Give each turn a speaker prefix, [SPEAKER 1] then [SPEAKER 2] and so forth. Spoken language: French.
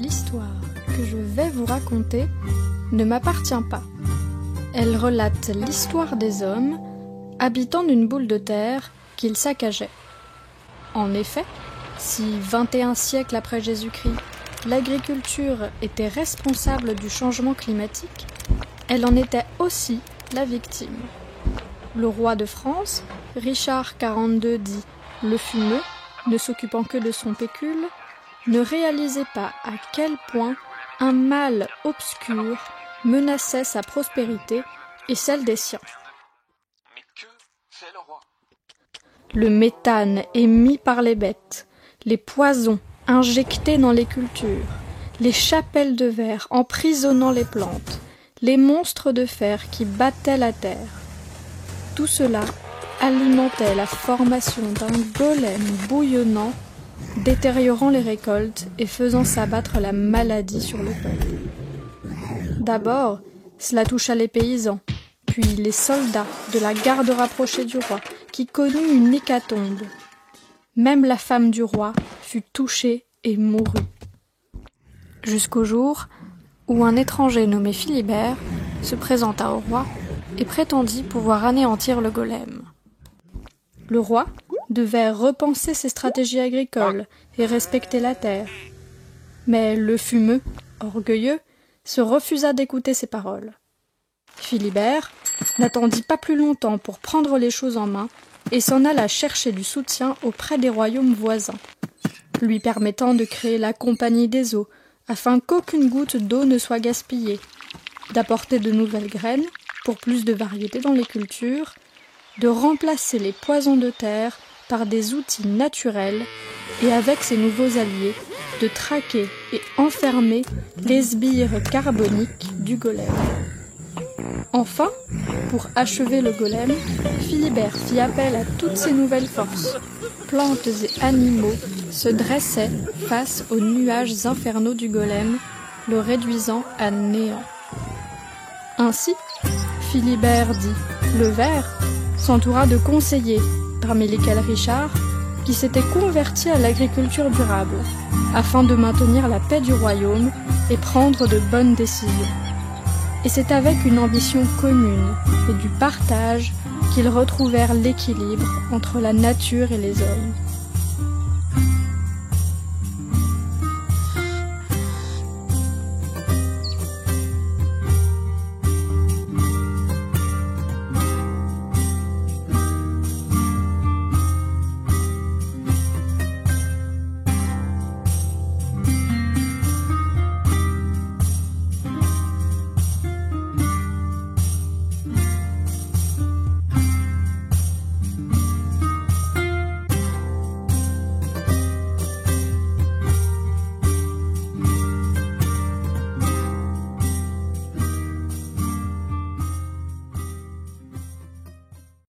[SPEAKER 1] L'histoire que je vais vous raconter ne m'appartient pas. Elle relate l'histoire des hommes, habitants d'une boule de terre qu'ils saccageaient. En effet, si 21 siècles après Jésus-Christ, l'agriculture était responsable du changement climatique, elle en était aussi la victime. Le roi de France, Richard 42 dit « le fumeux », ne s'occupant que de son pécule, ne réalisait pas à quel point un mal obscur menaçait sa prospérité et celle des siens.
[SPEAKER 2] Mais que fait le roi ?
[SPEAKER 1] Le méthane émis par les bêtes, les poisons injectés dans les cultures, les chapelles de verre emprisonnant les plantes, les monstres de fer qui battaient la terre. Tout cela alimentait la formation d'un golem bouillonnant, détériorant les récoltes et faisant s'abattre la maladie sur le peuple. D'abord, cela toucha les paysans, puis les soldats de la garde rapprochée du roi, qui connut une hécatombe. Même la femme du roi fut touchée et mourut. Jusqu'au jour où un étranger nommé Philibert se présenta au roi et prétendit pouvoir anéantir le golem. Le roi devait repenser ses stratégies agricoles et respecter la terre. Mais le fumeux, orgueilleux, se refusa d'écouter ses paroles. Philibert n'attendit pas plus longtemps pour prendre les choses en main et s'en alla chercher du soutien auprès des royaumes voisins, lui permettant de créer la Compagnie des eaux afin qu'aucune goutte d'eau ne soit gaspillée, d'apporter de nouvelles graines pour plus de variété dans les cultures, de remplacer les poisons de terre par des outils naturels et avec ses nouveaux alliés, de traquer et enfermer les sbires carboniques du golem. Enfin, pour achever le golem, Philibert fit appel à toutes ses nouvelles forces. Plantes et animaux se dressaient face aux nuages infernaux du golem, le réduisant à néant. Ainsi, Philibert dit « le ver » s'entoura de conseillers, parmi lesquels Richard, qui s'était converti à l'agriculture durable, afin de maintenir la paix du royaume et prendre de bonnes décisions. Et c'est avec une ambition commune et du partage qu'ils retrouvèrent l'équilibre entre la nature et les hommes.